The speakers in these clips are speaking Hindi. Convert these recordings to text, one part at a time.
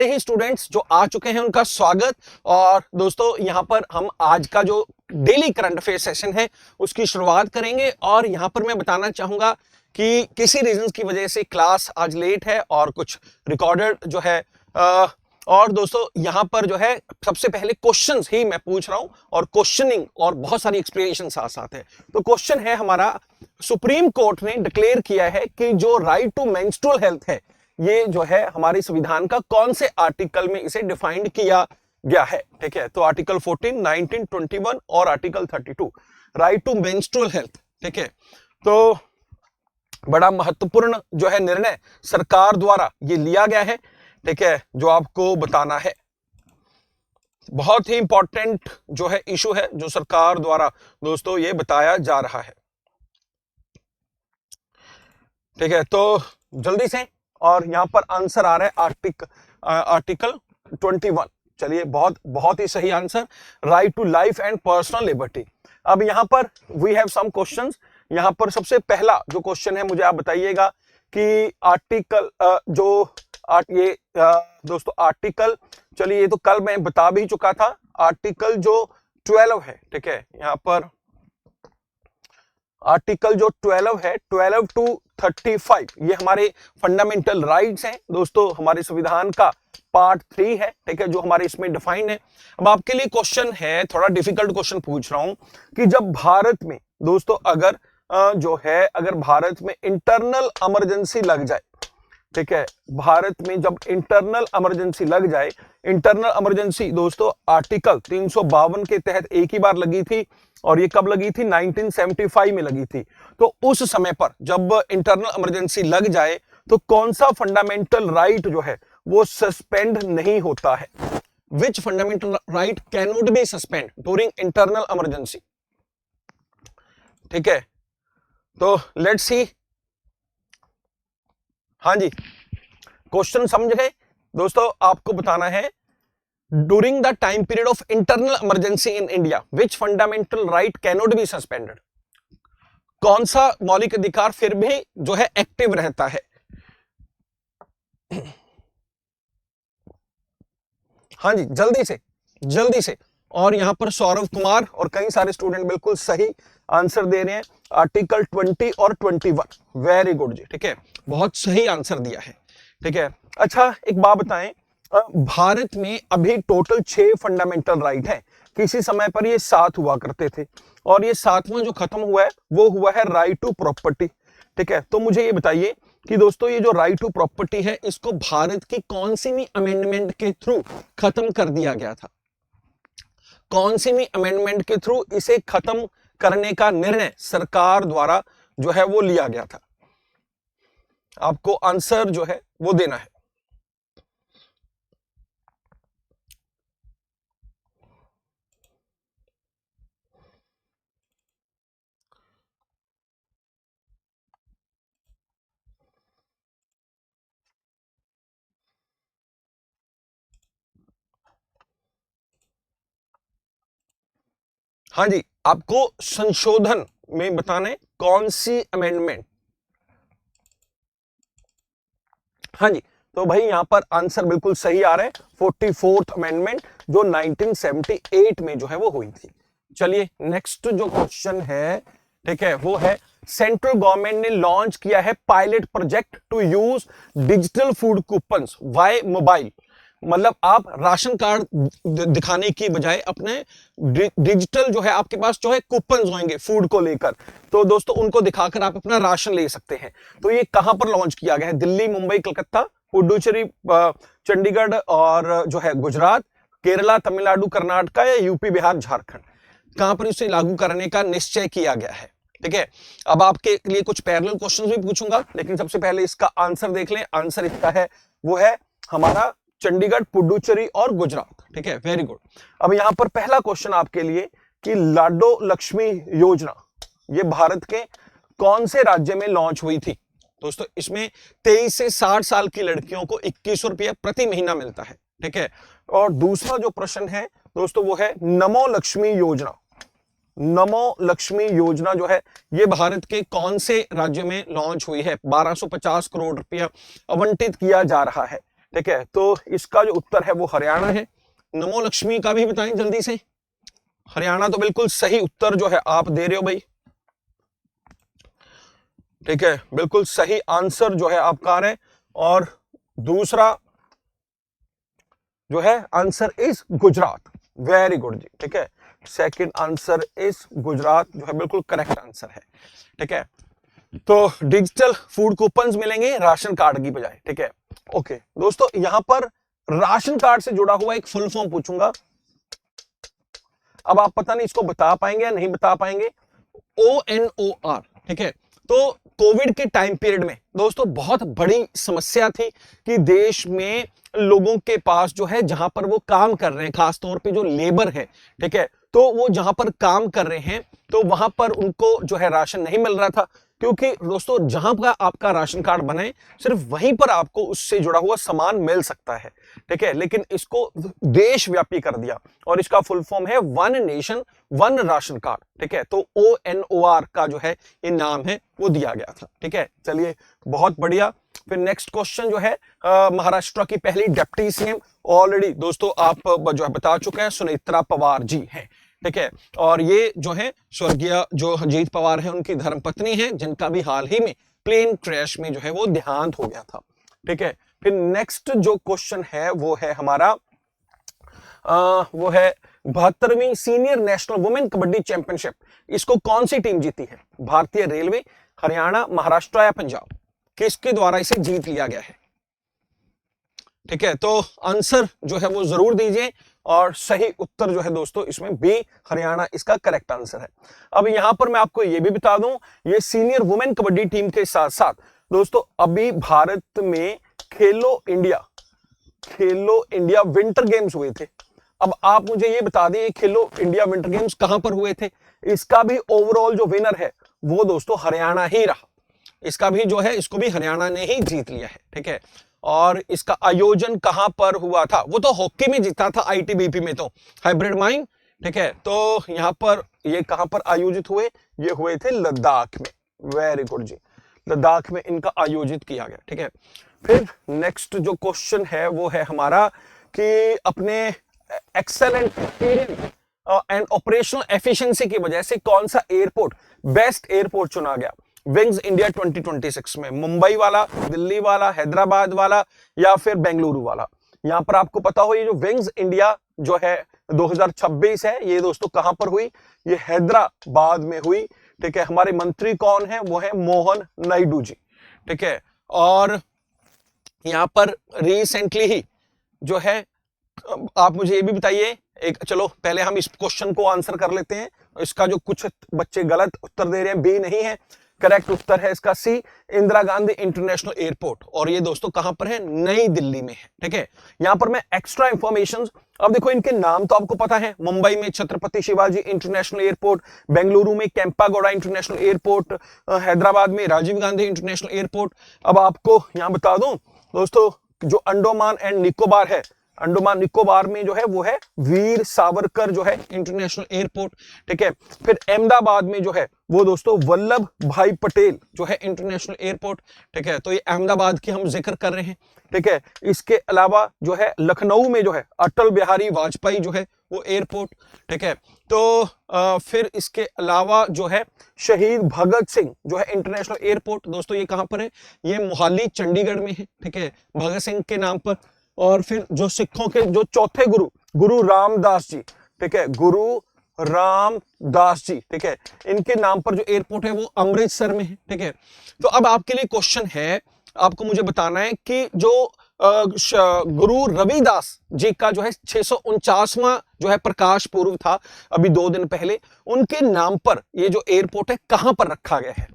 ही स्टूडेंट्स जो आ चुके हैं उनका स्वागत। और दोस्तों यहाँ पर हम आज का जो डेली करंट अफेयर सेशन है उसकी शुरुआत करेंगे। और यहाँ पर मैं बताना चाहूंगा कि किसी रीजंस की वजह से क्लास आज लेट है और कुछ रिकॉर्डेड जो है और दोस्तों यहाँ पर जो है सबसे पहले क्वेश्चंस ही मैं पूछ रहा हूं और क्वेश्चनिंग और बहुत सारी एक्सप्लेनेशन साथ साथ है। तो क्वेश्चन है हमारा, सुप्रीम कोर्ट ने डिक्लेयर किया है कि जो राइट टू मेंस्ट्रुअल हेल्थ है ये जो है हमारे संविधान का कौन से आर्टिकल में इसे डिफाइंड किया गया है। ठीक है, तो आर्टिकल 14, 19, 21 और article 32 right to menstrual health. ठीक है, तो बड़ा महत्वपूर्ण जो है निर्णय सरकार द्वारा ये लिया गया है। ठीक है, जो आपको बताना है, बहुत ही इंपॉर्टेंट जो है इशू है जो सरकार द्वारा दोस्तों ये बताया जा रहा है। ठीक है, तो जल्दी से, और यहां पर आंसर आ रहा है आर्टिकल 21। चलिए, बहुत ही सही answer, right to life and personal liberty. अब यहां पर वी हैव सम क्वेश्चंस। यहां पर सबसे पहला जो क्वेश्चन है मुझे आप बताइएगा कि आर्टिकल दोस्तों आर्टिकल, चलिए ये तो कल मैं बता भी चुका था, आर्टिकल जो 12 है। ठीक है, यहां पर आर्टिकल जो 12 है, 12 to 35, ये हमारे फंडामेंटल राइट्स हैं दोस्तों, हमारे संविधान का पार्ट 3 है। ठीक है, जो हमारे इसमें डिफाइंड है। अब आपके लिए क्वेश्चन है, थोड़ा डिफिकल्ट क्वेश्चन पूछ रहा हूं कि जब भारत में दोस्तों अगर भारत में इंटरनल इमरजेंसी लग जाए, ठीक है, भारत में जब इंटरनल इमरजेंसी लग जाए, इंटरनल इमरजेंसी दोस्तों आर्टिकल 352 के तहत एक ही बार लगी थी, और ये कब लगी थी? 1975 में लगी थी। तो उस समय पर जब इंटरनल इमरजेंसी लग जाए तो कौन सा फंडामेंटल राइट जो है वो सस्पेंड नहीं होता है? Which fundamental right can not be suspend during internal emergency? ठीक है, तो लेट्स सी। हाँ जी, क्वेश्चन समझ गए दोस्तों? आपको बताना है, during the time period of internal emergency in India which fundamental right can not be suspended? कौन सा मौलिक अधिकार फिर भी जो है एक्टिव रहता है? हाँ जी, जल्दी से। और यहां पर सौरभ कुमार और कई सारे स्टूडेंट बिल्कुल सही आंसर दे रहे हैं, आर्टिकल 20 और 21। Very good ji. ठीक है, बहुत सही आंसर दिया है। ठीक है, अच्छा एक बात बताएं, भारत में अभी टोटल 6 फंडामेंटल राइट है। किसी समय पर ये 7 हुआ करते थे, और ये 7वां जो खत्म हुआ है वो हुआ है राइट टू प्रॉपर्टी। ठीक है, तो मुझे ये बताइए कि दोस्तों ये जो राइट टू प्रॉपर्टी है इसको भारत की कौन सी भी अमेंडमेंट के थ्रू खत्म कर दिया गया था? कौन सी भी अमेंडमेंट के थ्रू इसे खत्म करने का निर्णय सरकार द्वारा जो है वो लिया गया था? आपको आंसर जो है वो देना है। हाँ जी, आपको संशोधन में बताना है कौन सी अमेंडमेंट। हाँ जी, तो भाई यहां पर आंसर बिल्कुल सही आ रहा है, 44th अमेंडमेंट जो 1978 में जो है वो हुई थी। चलिए नेक्स्ट जो क्वेश्चन है, ठीक है, वो है, सेंट्रल गवर्नमेंट ने लॉन्च किया है pilot project to use digital food coupons via mobile. मतलब आप राशन कार्ड दिखाने की बजाय अपने डिजिटल जो है आपके पास जो है कूपन्स होंगे फूड को लेकर, तो दोस्तों उनको दिखाकर आप अपना राशन ले सकते हैं। तो ये कहां पर लॉन्च किया गया है? दिल्ली, मुंबई, कलकत्ता, पुडुचेरी, चंडीगढ़ और जो है गुजरात, केरला, तमिलनाडु, कर्नाटका या यूपी, बिहार, झारखंड? कहां पर इसे लागू करने का निश्चय किया गया है? ठीक है, अब आपके लिए कुछ पैरेलल क्वेश्चंस भी पूछूंगा, लेकिन सबसे पहले इसका आंसर देख लें। आंसर इसका है वो है हमारा चंडीगढ़, पुडुचेरी और गुजरात। ठीक है, वेरी गुड। अब यहां पर पहला क्वेश्चन आपके लिए कि लाडो लक्ष्मी योजना ये भारत के कौन से राज्य में लॉन्च हुई थी? दोस्तों इसमें 23 से 60 साल की लड़कियों को 2100 रुपया प्रति महीना मिलता है। ठीक है, और दूसरा जो प्रश्न है दोस्तों वो है नमो लक्ष्मी योजना। नमो लक्ष्मी योजना जो है ये भारत के कौन से राज्य में लॉन्च हुई है? 1250 करोड़ रुपया आवंटित किया जा रहा है। ठीक है, तो इसका जो उत्तर है वो हरियाणा है। नमो लक्ष्मी का भी बताएं जल्दी से। हरियाणा तो बिल्कुल सही उत्तर जो है आप दे रहे हो भाई, ठीक है, बिल्कुल सही आंसर जो है आपका आ रहा है। और दूसरा जो है answer is Gujarat, very good ji, ठीक है, सेकंड आंसर इज गुजरात जो है बिल्कुल करेक्ट आंसर है, ठीक है। तो डिजिटल फूड कूपन्स मिलेंगे राशन कार्ड की बजाय, ठीक है। ओके दोस्तों, यहां पर राशन कार्ड से जुड़ा हुआ एक फुल फॉर्म पूछूंगा, अब आप पता नहीं इसको बता पाएंगे या नहीं बता पाएंगे। ONOR, ठीक है। तो कोविड के टाइम पीरियड में दोस्तों बहुत बड़ी समस्या थी कि देश में लोगों के पास जो है, जहां पर वो काम कर रहे हैं, खासतौर पे जो लेबर है, ठीक है, तो वो जहां पर काम कर रहे हैं तो वहां पर उनको जो है राशन नहीं मिल रहा था, क्योंकि दोस्तों जहां पर आपका राशन कार्ड बने सिर्फ वहीं पर आपको उससे जुड़ा हुआ सामान मिल सकता है, ठीक है। लेकिन इसको देशव्यापी कर दिया और इसका फुल फॉर्म है one nation one ration card, ठीक है। तो ONOR का जो है ये नाम है वो दिया गया था, ठीक है। चलिए बहुत बढ़िया। फिर नेक्स्ट क्वेश्चन जो है महाराष्ट्र की पहली डिप्टी सीएम, ऑलरेडी दोस्तों आप जो है बता चुके हैं, सुनेत्रा पवार जी हैं, ठीक है। और ये जो है स्वर्गीय जो अजीत पवार है उनकी धर्मपत्नी है, जिनका भी हाल ही में प्लेन क्रैश में जो है वो देहांत हो गया था, ठीक है। फिर नेक्स्ट जो क्वेश्चन है वो है हमारा वो है 72वीं senior national women kabaddi championship, इसको कौन सी टीम जीती है? भारतीय रेलवे, हरियाणा, महाराष्ट्र या पंजाब, किसके द्वारा इसे जीत लिया गया है, ठीक है। तो आंसर जो है वो जरूर दीजिए और सही उत्तर जो है दोस्तों इसमें बी, हरियाणा इसका करेक्ट आंसर है। अब यहां पर मैं आपको ये भी बता दूं, ये सीनियर वुमेन कबड्डी टीम के साथ साथ दोस्तों अभी भारत में खेलो इंडिया विंटर गेम्स हुए थे। अब आप मुझे ये बता दें खेलो इंडिया विंटर गेम्स कहां पर हुए थे? इसका भी ओवरऑल जो विनर है वो दोस्तों हरियाणा ही रहा, इसका भी जो है इसको भी हरियाणा ने ही जीत लिया है, ठीक है। और इसका आयोजन कहां पर हुआ था? वो तो हॉकी में जीता था ITBP में, तो हाइब्रिड माइन, ठीक है। तो यहां पर ये कहां पर आयोजित हुए? ये हुए थे लद्दाख में, वेरी गुड जी, लद्दाख में इनका आयोजित किया गया, ठीक है। फिर नेक्स्ट जो क्वेश्चन है वो है हमारा कि अपने एक्सेलेंट एंड ऑपरेशनल एफिशिएंसी की वजह से कौन सा एयरपोर्ट बेस्ट एयरपोर्ट चुना गया विंग्स इंडिया 2026 में? मुंबई वाला, दिल्ली वाला, हैदराबाद वाला या फिर बेंगलुरु वाला? यहां पर आपको पता हो ये जो विंग्स इंडिया जो है 2026 है, ये दोस्तों कहां पर हुई? ये हैदराबाद में हुई, ठीक है। हमारे मंत्री कौन है? वो है मोहन नायडू जी, ठीक है। और यहां पर रिसेंटली ही जो है, आप मुझे ये भी बताइए एक, चलो पहले हम इस क्वेश्चन को आंसर कर लेते हैं। इसका जो कुछ बच्चे गलत उत्तर दे रहे हैं, बी नहीं है, करेक्ट उत्तर है इसका सी, इंदिरा गांधी इंटरनेशनल एयरपोर्ट, और ये दोस्तों कहां पर है? नई दिल्ली में है, ठीक है। यहां पर मैं एक्स्ट्रा इंफॉर्मेशन, अब देखो इनके नाम तो आपको पता है, मुंबई में छत्रपति शिवाजी इंटरनेशनल एयरपोर्ट, बेंगलुरु में केंपागोड़ा इंटरनेशनल एयरपोर्ट, हैदराबाद में राजीव गांधी इंटरनेशनल एयरपोर्ट। अब आपको यहां बता दूं दोस्तों, जो अंडोमान एंड निकोबार है, अंडोमान निकोबार में जो है वो है वीर सावरकर जो है इंटरनेशनल एयरपोर्ट, ठीक है। फिर अहमदाबाद में जो है वो दोस्तों वल्लभ भाई पटेल जो है इंटरनेशनल एयरपोर्ट, ठीक है। तो ये अहमदाबाद की हम जिक्र कर रहे हैं, ठीक है। इसके अलावा जो है लखनऊ में जो है अटल बिहारी वाजपेयी जो है वो एयरपोर्ट, ठीक है। तो फिर इसके अलावा जो है शहीद भगत सिंह जो है इंटरनेशनल एयरपोर्ट, दोस्तों ये कहां पर है? ये मोहाली चंडीगढ़ में है, ठीक है, भगत सिंह के नाम पर। और फिर जो सिखों के जो चौथे गुरु रामदास जी, ठीक है, गुरु रामदास जी, ठीक है, इनके नाम पर जो एयरपोर्ट है वो अमृतसर में है, ठीक है। तो अब आपके लिए क्वेश्चन है, आपको मुझे बताना है कि जो गुरु रविदास जी का जो है 649वां जो है प्रकाश पूर्व था अभी 2 दिन पहले, उनके नाम पर ये जो एयरपोर्ट है कहां पर रखा गया है?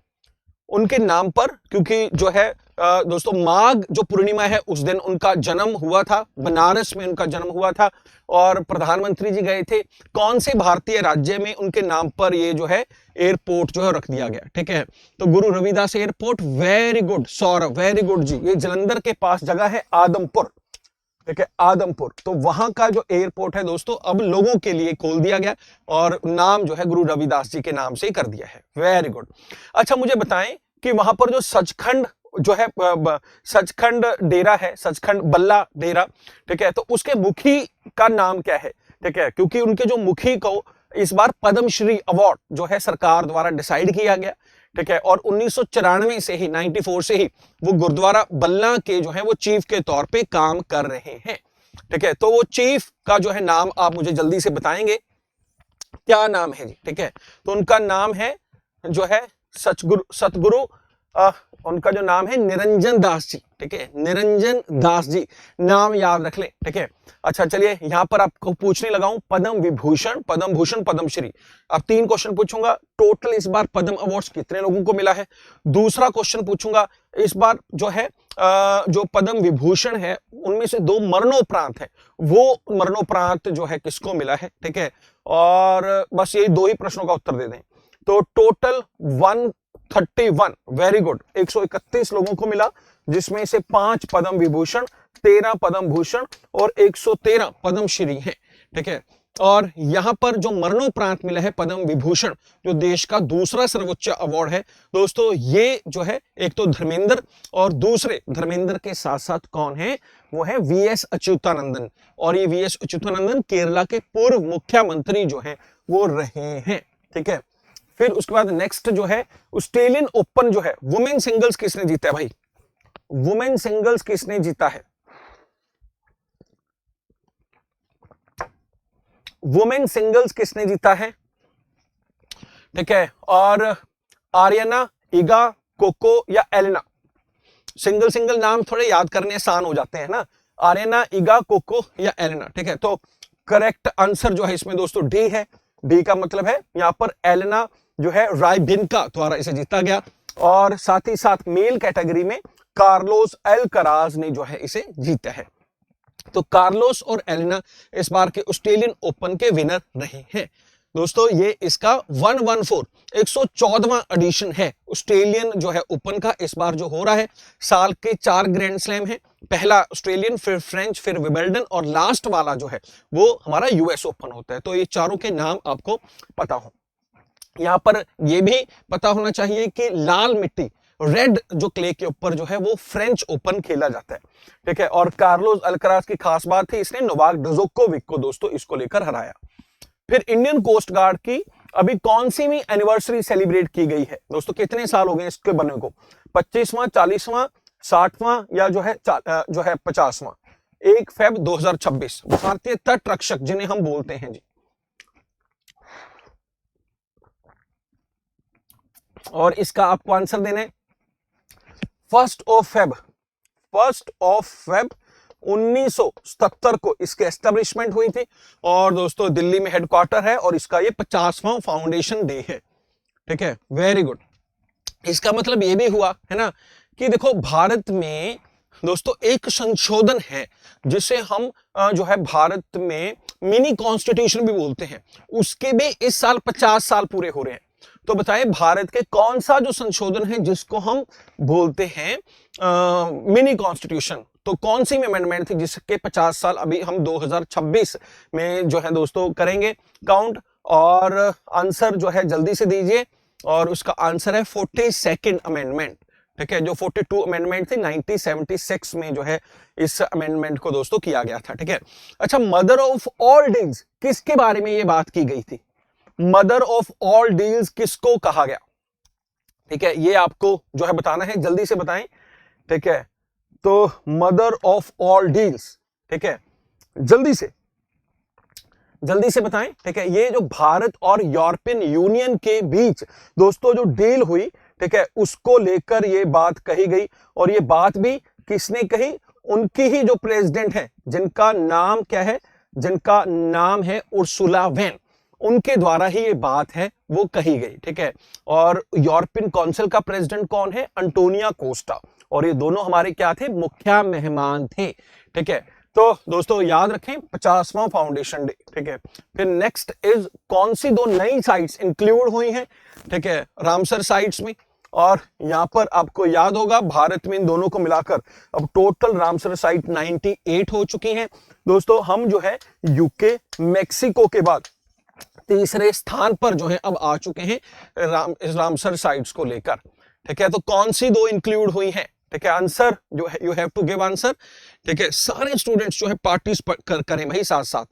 उनके नाम पर, क्योंकि जो है दोस्तों माघ जो पूर्णिमा है उस दिन उनका जन्म हुआ था, बनारस में उनका जन्म हुआ था, और प्रधानमंत्री जी गए थे। कौन से भारतीय राज्य में उनके नाम पर ये जो है एयरपोर्ट जो है रख दिया गया, ठीक है। तो Guru Ravidas airport, very good Saurabh, very good ji, ये जलंधर के पास जगह है आदमपुर, ठीक है, आदमपुर। तो वहां का जो एयरपोर्ट है दोस्तों अब लोगों के लिए खोल दिया गया और नाम जो है गुरु रविदास जी के नाम से कर दिया है, वेरी गुड। अच्छा मुझे बताएं कि वहां पर जो सचखंड जो है सचखंड डेरा है, सचखंड बल्ला डेरा, ठीक है, तो उसके मुखी का नाम क्या है, ठीक है, क्योंकि उनके जो मुखी को इस बार पद्मश्री अवार्ड जो है सरकार द्वारा डिसाइड किया गया, ठीक है, और 1994 से ही 94 से ही वो गुरुद्वारा बल्ला के जो है वो चीफ के तौर पे काम कर रहे हैं, ठीक है। तो वो चीफ का जो है नाम आप मुझे जल्दी से बताएंगे, क्या नाम है जी, ठीक है। तो उनका नाम है जो है सतगुरु उनका जो नाम है निरंजन दास जी, ठीक है, निरंजन दास जी, नाम याद रख लें, ठीक है। अच्छा चलिए यहां पर आपको पूछने लगा हूं पद्म विभूषण, पद्म भूषण, पद्मश्री। अब 3 क्वेश्चन पूछूंगा, टोटल इस बार पद्म अवार्ड्स कितने लोगों को मिला है। दूसरा क्वेश्चन पूछूंगा इस बार जो है जो पद्म विभूषण है उनमें से 2 मरणोपरांत है, वो मरणोपरांत जो है किसको मिला है, ठीक है। और बस यही 2 ही प्रश्नों का उत्तर दे दें। तो टोटल 131, वेरी गुड, 131 लोगों को मिला, जिसमें से 5 पद्म विभूषण, 13 पद्म भूषण और 113 पद्मश्री हैं, ठीक है। और यहां पर जो मरणोपरांत मिला है पद्म विभूषण, जो देश का दूसरा सर्वोच्च अवार्ड है दोस्तों, ये जो है एक तो धर्मेंद्र और दूसरे धर्मेंद्र के साथ साथ कौन है, वो है वीएस अच्युतानंदन। और ये वीएस अच्युतानंदन केरला के पूर्व मुख्यमंत्री जो है वो रहे हैं, ठीक है। फिर उसके बाद नेक्स्ट जो है ऑस्ट्रेलियन ओपन जो है वुमेन सिंगल्स किसने जीता है भाई, वुमेन सिंगल्स किसने जीता है, वुमेन सिंगल्स किसने जीता है, ठीक है। और आर्यना, इगा, कोको या एलेना, सिंगल सिंगल नाम थोड़े याद करने आसान हो जाते हैं ना, आर्यना, इगा, कोको या एलेना, ठीक है। तो करेक्ट आंसर जो है इसमें दोस्तों डी है। डी का मतलब है यहां पर एलेना जो है रायबिन्का द्वारा इसे जीता गया, और साथ ही साथ मेल कैटेगरी में कार्लोस अल्कराज ने जो है इसे जीता है। तो कार्लोस और एलेना इस बार के ऑस्ट्रेलियन ओपन के विनर रहे हैं दोस्तों। ये इसका 114वां एडिशन है ऑस्ट्रेलियन जो है ओपन का, इस बार जो हो रहा है। साल के 4 ग्रैंड स्लैम है, पहला ऑस्ट्रेलियन, फिर फ्रेंच, फिर विंबलडन, और लास्ट वाला जो है वो हमारा यूएस ओपन होता है। तो ये चारों के नाम आपको पता हो। यहां पर यह भी पता होना चाहिए कि लाल मिट्टी, रेड जो क्ले के ऊपर जो है वो फ्रेंच ओपन खेला जाता है, ठीक है। और कार्लोस अल्कराज की खास बात थी, इसने नोवाक जोकोविक को दोस्तों इसको लेकर हराया। फिर इंडियन कोस्ट गार्ड की अभी कौन सी भी एनिवर्सरी सेलिब्रेट की गई है दोस्तों, कितने साल हो गए इसके बनने को, 25वां, 40वां, 60वां या जो है 50वां। 1 फेब 2026 भारतीय तट रक्षक जिन्हें हम बोलते हैं जी। और इसका आपको आंसर देना है 1 फेब 1977 को इसके एस्टेब्लिशमेंट हुई थी। और दोस्तों दिल्ली में हेडक्वार्टर है, और इसका ये 50वां फाउंडेशन डे है, ठीक है, वेरी गुड। इसका मतलब ये भी हुआ है ना कि देखो भारत में दोस्तों एक संशोधन है जिसे हम जो है भारत में मिनी कॉन्स्टिट्यूशन भी बोलते हैं, उसके भी इस साल 50 साल पूरे हो रहे हैं। तो बताइए भारत के कौन सा जो संशोधन है जिसको हम बोलते हैं मिनी कॉन्स्टिट्यूशन, तो कौन सी अमेंडमेंट थी जिसके 50 साल अभी हम 2026 में जो है दोस्तों करेंगे काउंट। और आंसर जो है जल्दी से दीजिए, और उसका आंसर है 42nd अमेंडमेंट, ठीक है, जो 42 अमेंडमेंट थी 1976 में जो है इस अमेंडमेंट को दोस्तों किया गया था, ठीक है। अच्छा, मदर ऑफ ऑल डील्स किसके बारे में ये बात की गई थी, मदर ऑफ ऑल डील्स किसको कहा गया, ठीक है, ये आपको जो है बताना है, जल्दी से बताएं, ठीक है। तो मदर ऑफ ऑल डील्स, ठीक है, जल्दी से बताएं, ठीक है। ये जो भारत और यूरोपियन यूनियन के बीच दोस्तों जो डील हुई, ठीक है, उसको लेकर ये बात कही गई। और ये बात भी किसने कही, उनकी ही जो प्रेसिडेंट है जिनका नाम क्या है, जिनका नाम है उर्सुला वैन, उनके द्वारा ही ये बात है वो कही गई, ठीक है। और यूरोपियन काउंसिल का प्रेसिडेंट कौन है, अंटोनियो कोस्टा, और ये दोनों हमारे क्या थे, मुख्य मेहमान थे, ठीक है। तो दोस्तों याद रखें 50वां फाउंडेशन डे, ठीक है। फिर नेक्स्ट इज कौन सी 2 नई साइट्स इंक्लूड हुई हैं, ठीक है, रामसर साइट्स में। और यहां पर आपको याद होगा भारत में इन दोनों को मिलाकर अब टोटल रामसर साइट 98 हो चुकी हैं दोस्तों। हम जो है यूके, मैक्सिको के बाद तीसरे स्थान पर जो है अब आ चुके हैं रामसर साइट्स को लेकर, ठीक है। तो कौन सी 2 इंक्लूड हुई हैं, ठीक है, आंसर जो है you have to give answer. ठीक है, सारे स्टूडेंट्स जो है पार्टिसिपेट करें भाई साथ साथ,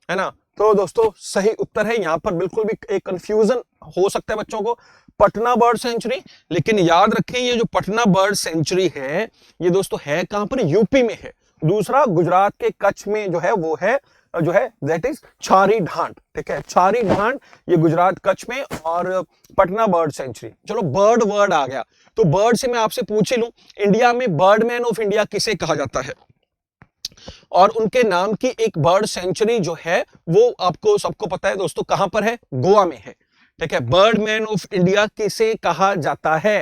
है ना। तो दोस्तों सही उत्तर है, यहाँ पर बिल्कुल भी एक कंफ्यूजन हो सकता है बच्चों को, पटना बर्ड सेंचुरी। लेकिन याद रखें ये जो पटना बर्ड सेंचुरी है ये दोस्तों है कहां पर, यूपी में है। दूसरा गुजरात के कच्छ में जो है वो है जो है दैट इज छारी ढांड। ठीक है, छारी ढांड ये गुजरात कच्छ में, और पटना बर्ड सेंचुरी। चलो बर्ड वर्ड आ गया, तो बर्ड से मैं आपसे पूछ ही लूं, इंडिया में बर्डमैन ऑफ इंडिया किसे कहा जाता है, और उनके नाम की एक बर्ड सेंचुरी जो है वो आपको सबको पता है दोस्तों कहां पर है, गोवा में है। ठीक है, बर्डमैन ऑफ इंडिया किसे कहा जाता है।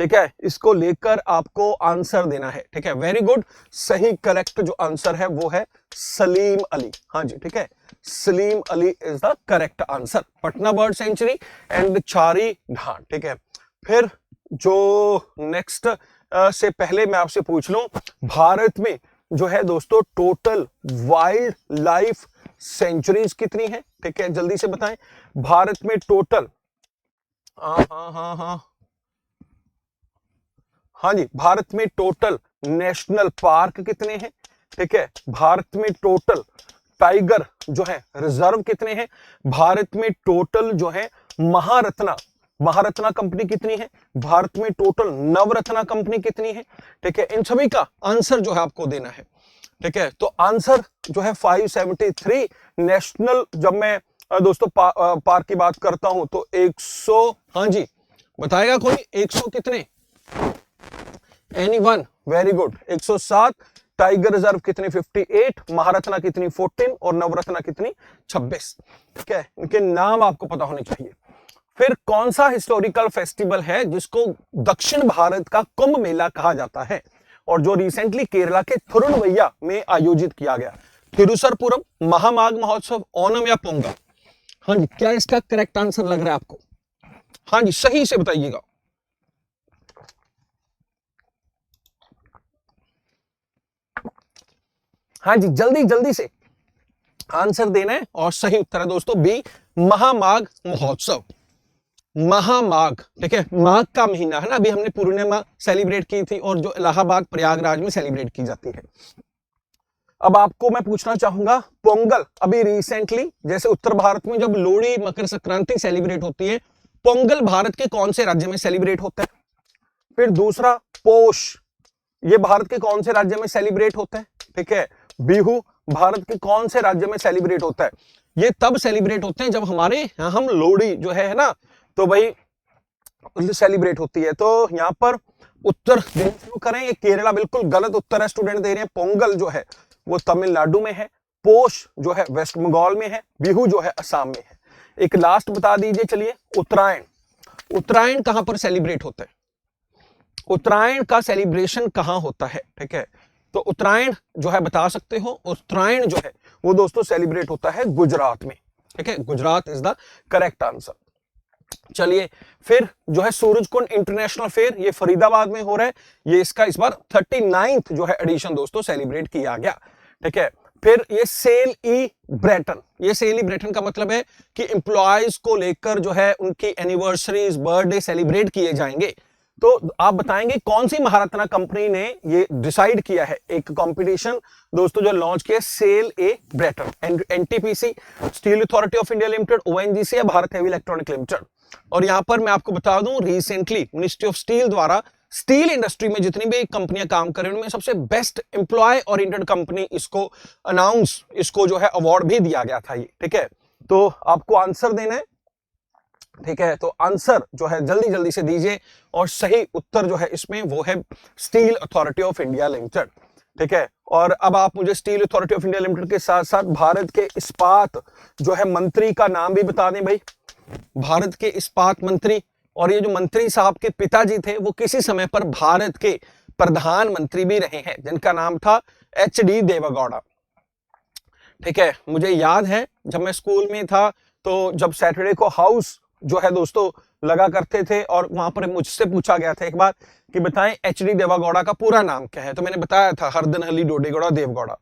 ठीक है, इसको लेकर आपको आंसर देना है। ठीक है, वेरी गुड, सही करेक्ट जो आंसर है वो है सलीम अली। हाँ जी, ठीक है, Salim Ali is the correct answer, Patna bird sanctuary and छारी ढांड। ठीक है, फिर जो नेक्स्ट से पहले मैं आपसे पूछ लूं, भारत में जो है दोस्तों टोटल वाइल्ड लाइफ सेंचुरीज कितनी है। ठीक है, जल्दी से बताएं, भारत में टोटल हाँ जी, भारत में टोटल नेशनल पार्क कितने हैं। ठीक है, भारत में टोटल टाइगर जो है रिजर्व कितने हैं, भारत में टोटल जो है महारत्ना कंपनी कितनी है, भारत में टोटल नवरत्ना कंपनी कितनी है। ठीक है, इन सभी का आंसर जो है आपको देना है। ठीक है, तो आंसर जो है 573 नेशनल, जब मैं दोस्तों पार्क की बात करता हूं तो 100, हाँ जी बताएगा कोई, 100 कितने, anyone, very good, 107, tiger reserve कितनी 58, महारत्ना कितनी 14 और नवरत्ना कितनी 26। ठीक है, इनके नाम आपको पता होने चाहिए। फिर कौन सा हिस्टोरिकल फेस्टिवल है जिसको दक्षिण भारत का कुंभ मेला कहा जाता है, और जो रिसेंटली केरला के थिरुवैया में आयोजित किया गया, थिरुसरपुरम, महामाघ महोत्सव, ओणम या पोंगल। हाँ जी, क्या इसका करेक्ट आंसर लग रहा है आपको, हाँ जी सही से बताइएगा। हाँ जी, जल्दी जल्दी से आंसर देना है, और सही उत्तर है दोस्तों बी, महामाघ महोत्सव, महामाघ। ठीक है, माघ का महीना है ना, अभी हमने पूर्णिमा सेलिब्रेट की थी, और जो इलाहाबाद प्रयागराज में सेलिब्रेट की जाती है। अब आपको मैं पूछना चाहूंगा, पोंगल अभी रिसेंटली, जैसे उत्तर भारत में जब लोहड़ी मकर संक्रांति सेलिब्रेट होती है, पोंगल भारत के कौन से राज्य में सेलिब्रेट होता है। फिर दूसरा, पोष ये भारत के कौन से राज्य में सेलिब्रेट होता है। ठीक है, बिहू भारत के कौन से राज्य में सेलिब्रेट होता है। ये तब सेलिब्रेट होते हैं जब हमारे यहाँ हम लोहड़ी जो है ना, तो भाई सेलिब्रेट होती है। तो यहाँ पर उत्तर देना शुरू करें, ये केरला बिल्कुल गलत उत्तर है, स्टूडेंट दे रहे हैं। पोंगल जो है वो तमिलनाडु में है, पोष जो है वेस्ट बंगाल में है, बिहू जो है असम में है। एक लास्ट बता दीजिए चलिए, उत्तरायण, उत्तरायण कहां पर सेलिब्रेट होता है, उत्तरायण का सेलिब्रेशन कहां होता है। ठीक है, तो उत्तरायण जो है बता सकते हो, उत्तरायण जो है वो दोस्तों सेलिब्रेट होता है गुजरात में। ठीक है, Gujarat is the correct answer. चलिए, फिर जो है सूरजकुंड इंटरनेशनल फेयर, ये फरीदाबाद में हो रहा है, ये इसका इस बार 39th जो है एडिशन दोस्तों सेलिब्रेट किया गया। ठीक है, फिर ये सेल ई ब्रेटन, ये सेल ई ब्रेटन का मतलब है कि एम्प्लॉयज को लेकर जो है उनकी एनिवर्सरीज, बर्थडे सेलिब्रेट किए जाएंगे। तो आप बताएंगे कौन सी महारत्ना कंपनी ने ये डिसाइड किया है, एक कंपटीशन दोस्तों जो लॉन्च किया, सेल ए ब्रेटन, NTPC, Steel Authority of India Limited, ONGC या भारत हेवी इलेक्ट्रॉनिक लिमिटेड। और यहां पर मैं आपको बता दूं, रिसेंटली मिनिस्ट्री ऑफ स्टील द्वारा स्टील इंडस्ट्री में जितनी भी कंपनियां काम कर रही हैं उनमें सबसे बेस्ट एम्प्लॉय ओरिएंटेड कंपनी इसको अनाउंस, इसको जो है अवार्ड भी दिया गया था ये। ठीक है, तो आपको आंसर देना है। ठीक है, तो आंसर जो है जल्दी जल्दी से दीजिए, और सही उत्तर जो है इसमें वो है steel Authority of India limited. ठीक है, और अब आप मुझे steel Authority of India limited के साथ साथ भारत के इस्पात जो है मंत्री का नाम भी बता दें भाई, भारत के इस्पात मंत्री। और ये जो मंत्री साहब के पिताजी थे वो किसी समय पर भारत के प्रधानमंत्री भी रहे हैं, जिनका नाम था एच.डी. देवेगौड़ा। ठीक है, मुझे याद है जब मैं स्कूल में था तो जब सैटरडे को हाउस जो है दोस्तों लगा करते थे, और वहां पर मुझसे पूछा गया था एक बार कि बताएं एच.डी. देवेगौड़ा का पूरा नाम क्या है, तो मैंने बताया था हरदनहल्ली डोडेगौड़ा देवगौड़ा।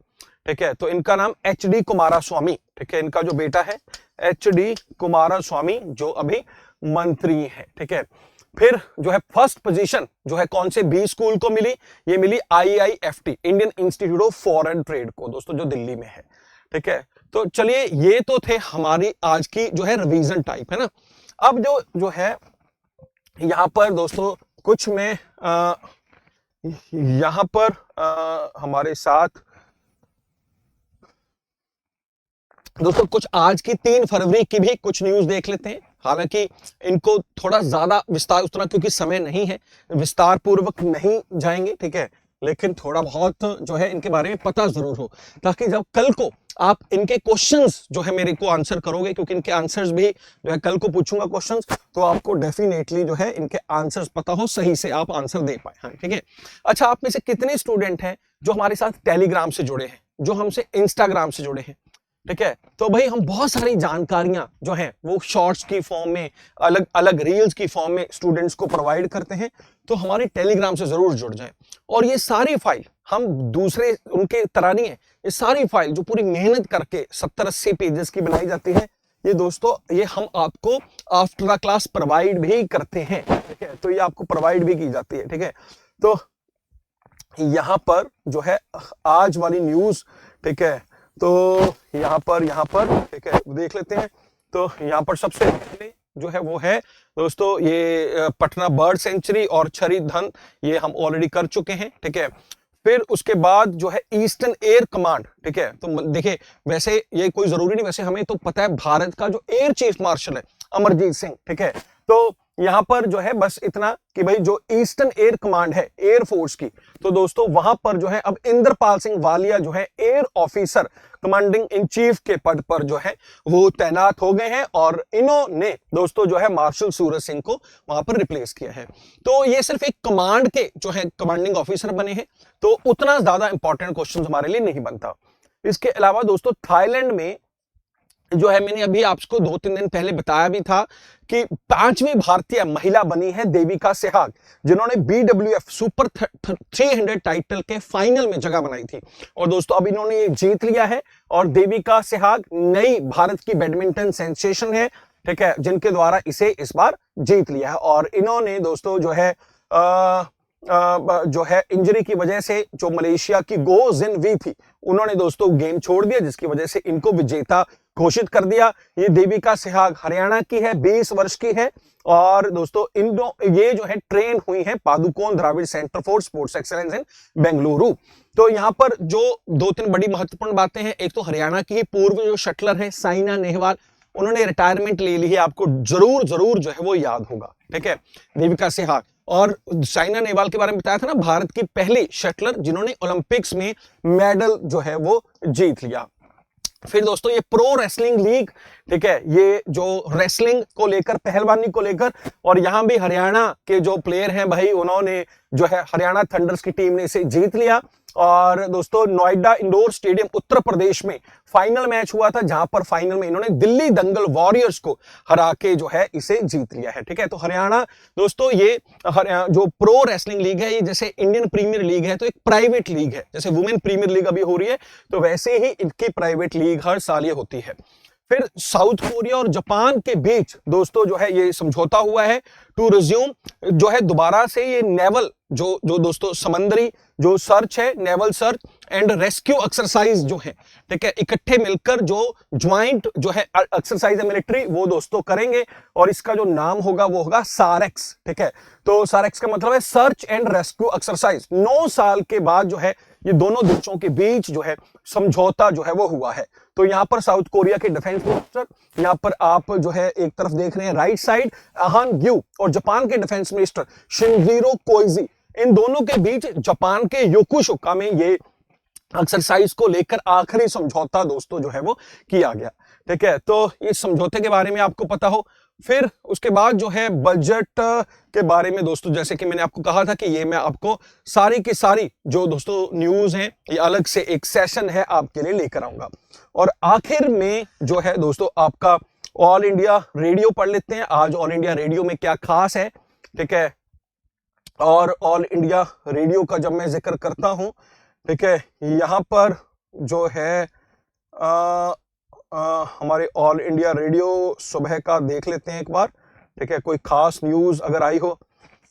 ठीक है, तो इनका नाम एच.डी. कुमारस्वामी। ठीक है, इनका जो बेटा है एच.डी. कुमारस्वामी जो अभी मंत्री है। ठीक है, फिर जो है फर्स्ट पोजीशन जो है कौन से बी स्कूल को मिली, ये मिली IIFT, Indian institute of foreign trade को दोस्तों, जो दिल्ली में है। ठीक है, तो चलिए ये तो थे हमारी आज की जो है रिवीजन टाइप, है ना। अब जो है यहां पर दोस्तों कुछ में यहां पर हमारे साथ दोस्तों कुछ आज की 3 फरवरी की भी कुछ न्यूज देख लेते हैं। हालांकि इनको थोड़ा ज्यादा विस्तार उतना क्योंकि समय नहीं है, विस्तार पूर्वक नहीं जाएंगे, ठीक है, लेकिन थोड़ा बहुत जो है इनके बारे में पता जरूर हो, ताकि जब कल को आप इनके क्वेश्चंस जो है मेरे को आंसर करोगे, क्योंकि इनके आंसर्स भी जो है कल को पूछूंगा क्वेश्चंस, तो आपको डेफिनेटली जो है इनके आंसर्स पता हो, सही से आप आंसर दे पाए। हाँ, ठीक है। अच्छा, आप में से कितने स्टूडेंट हैं जो हमारे साथ टेलीग्राम से जुड़े हैं, जो हमसे इंस्टाग्राम से जुड़े हैं? ठीक है, तो भाई हम बहुत सारी जानकारियां जो हैं वो शॉर्ट्स की फॉर्म में, अलग अलग रील्स की फॉर्म में स्टूडेंट्स को प्रोवाइड करते हैं, तो हमारे टेलीग्राम से जरूर जुड़ जाएं। और ये सारी फाइल हम दूसरे उनके तरह नहीं है, ये सारी फाइल जो पूरी मेहनत करके 70-80 पेजेस की बनाई जाती है, ये दोस्तों ये हम आपको आफ्टर द क्लास प्रोवाइड भी करते हैं। ठीक है, तो ये आपको प्रोवाइड भी की जाती है। ठीक है, तो यहां पर जो है आज वाली न्यूज, ठीक है, तो यहां पर ठीक है देख लेते हैं। तो यहां पर सबसे पहले जो है वो है दोस्तों ये पटना बर्ड सेंचुरी और छरी धन, ये हम ऑलरेडी कर चुके हैं। ठीक है, फिर उसके बाद जो है ईस्टर्न एयर कमांड, ठीक है, तो देखिए वैसे ये कोई जरूरी नहीं, वैसे हमें तो पता है भारत का जो एयर चीफ मार्शल है अमरजीत सिंह, ठीक है, तो यहां पर जो है बस इतना कि भाई जो ईस्टर्न एयर कमांड है एयर फोर्स की, तो दोस्तों वहां पर जो है अब इंद्रपाल सिंह वालिया जो है air officer commanding in chief के पद पर जो है वो तैनात हो गए हैं, और इन्होंने दोस्तों जो है मार्शल सूरज सिंह को वहां पर रिप्लेस किया है। तो ये सिर्फ एक कमांड के जो है कमांडिंग ऑफिसर बने हैं, तो उतना ज्यादा इंपॉर्टेंट क्वेश्चन हमारे लिए नहीं बनता। इसके अलावा दोस्तों थाईलैंड में जो है मैंने अभी आपको 2-3 दिन पहले बताया भी था कि 5वीं भारतीय महिला बनी है देविका सेहवाग, जिन्होंने BWF सुपर 300 टाइटल के फाइनल में जगह बनाई थी, और दोस्तों अब इन्होंने ये जीत लिया है, और देविका सेहवाग नई भारत की बैडमिंटन सेंसेशन है, ठीक है, जिनके द्वारा इसे इस बार जीत लिया है। और इन्होंने दोस्तों जो है इंजरी की वजह से जो मलेशिया की गो जिन वी थी, उन्होंने दोस्तों गेम छोड़ दिया, जिसकी वजह से इनको विजेता घोषित कर दिया। ये देविका सेहवाग हरियाणा की है, 20 वर्ष की है, और दोस्तों ये जो है ट्रेन हुई है Padukone Dravida centre for sports excellence इन बेंगलुरु। तो यहाँ पर जो 2-3 बड़ी महत्वपूर्ण बातें हैं, एक तो हरियाणा की पूर्व जो शटलर है साइना नेहवाल, उन्होंने रिटायरमेंट ले ली है, आपको जरूर जरूर जो है वो याद होगा। ठीक है, देविका सेहवाग, और साइना नेहवाल के बारे में बताया था ना, भारत की पहली शटलर जिन्होंने ओलंपिक्स में मेडल जो है वो जीत लिया। फिर दोस्तों ये प्रो रेसलिंग लीग, ठीक है, ये जो रेसलिंग को लेकर, पहलवानी को लेकर, और यहां भी हरियाणा के जो प्लेयर हैं भाई, उन्होंने जो है हरियाणा थंडर्स की टीम ने इसे जीत लिया। और दोस्तों नोएडा इंडोर स्टेडियम उत्तर प्रदेश में फाइनल मैच हुआ था, जहां पर फाइनल में इन्होंने दिल्ली दंगल वॉरियर्स को हरा के जो है इसे जीत लिया है। ठीक है, तो हरियाणा दोस्तों ये जो प्रो रेसलिंग लीग है, ये जैसे इंडियन प्रीमियर लीग है तो एक प्राइवेट लीग है, जैसे वुमेन प्रीमियर लीग अभी हो रही है, तो वैसे ही इनकी प्राइवेट लीग हर साल ये होती है। फिर साउथ कोरिया और जापान के बीच दोस्तों जो है ये समझौता हुआ है टू रिज्यूम जो है दोबारा से ये नेवल जो दोस्तों समंदरी जो सर्च है, naval search and rescue exercise जो है, ठीक है, इकट्ठे मिलकर जो ज्वाइंट जो है एक्सरसाइज है मिलिट्री, वो दोस्तों करेंगे, और इसका जो नाम होगा वो होगा सारेक्स। ठीक है, तो सारेक्स का मतलब है सर्च एंड रेस्क्यू एक्सरसाइज। 9 साल के बाद जो है ये दोनों देशों के बीच जो है समझौता जो है वो हुआ है। तो यहां पर साउथ कोरिया के डिफेंस मिनिस्टर, यहां पर आप जो है एक तरफ देख रहे हैं राइट साइड अहान ग्यू, और जापान के डिफेंस मिनिस्टर शिनजीरो कोइजी, इन दोनों के बीच जापान के योकोसुका में ये एक्सरसाइज को लेकर आखिरी समझौता दोस्तों जो है वो किया गया। ठीक है, तो इस समझौते के बारे में आपको पता हो। फिर उसके बाद जो है बजट के बारे में दोस्तों, जैसे कि मैंने आपको कहा था कि ये मैं आपको सारी की सारी जो दोस्तों न्यूज हैं, ये अलग से एक सेशन है आपके लिए लेकर आऊंगा। और आखिर में जो है दोस्तों आपका ऑल इंडिया रेडियो पढ़ लेते हैं, आज ऑल इंडिया रेडियो में क्या खास है। ठीक है, और ऑल इंडिया रेडियो का जब मैं जिक्र करता हूं, ठीक है, यहां पर जो है हमारे ऑल इंडिया रेडियो सुबह का देख लेते हैं एक बार। ठीक है, कोई खास न्यूज अगर आई हो,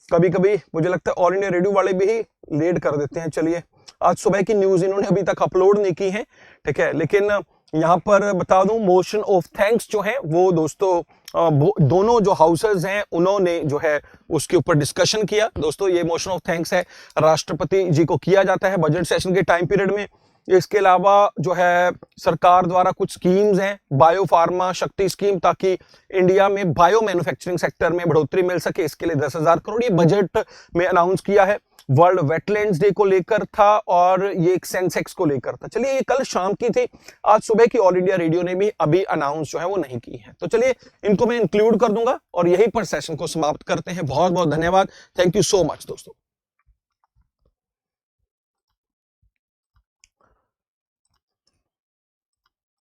कभी कभी मुझे लगता है ऑल इंडिया रेडियो वाले भी ही लेट कर देते हैं। चलिए, आज सुबह की न्यूज इन्होंने अभी तक अपलोड नहीं की है, ठीक है, लेकिन यहाँ पर बता दूं मोशन ऑफ थैंक्स जो है वो दोस्तों दोनों जो हाउसेज हैं उन्होंने जो है उसके ऊपर डिस्कशन किया। दोस्तों ये मोशन ऑफ थैंक्स है राष्ट्रपति जी को किया जाता है बजट सेशन के टाइम पीरियड में। इसके अलावा जो है सरकार द्वारा कुछ स्कीम्स हैं, बायो फार्मा शक्ति स्कीम, ताकि इंडिया में बायो मैन्युफैक्चरिंग सेक्टर में बढ़ोतरी मिल सके, इसके लिए 10,000 करोड़ ये बजट में अनाउंस किया है। वर्ल्ड वेटलैंड्स डे को लेकर था और ये एक सेंसेक्स को लेकर था। चलिए, ये कल शाम की थी, आज सुबह की ऑल इंडिया रेडियो ने भी अभी अनाउंस जो है वो नहीं की है। तो चलिए, इनको मैं इंक्लूड कर दूंगा और यहीं पर सेशन को समाप्त करते हैं। बहुत बहुत धन्यवाद, थैंक यू सो मच दोस्तों।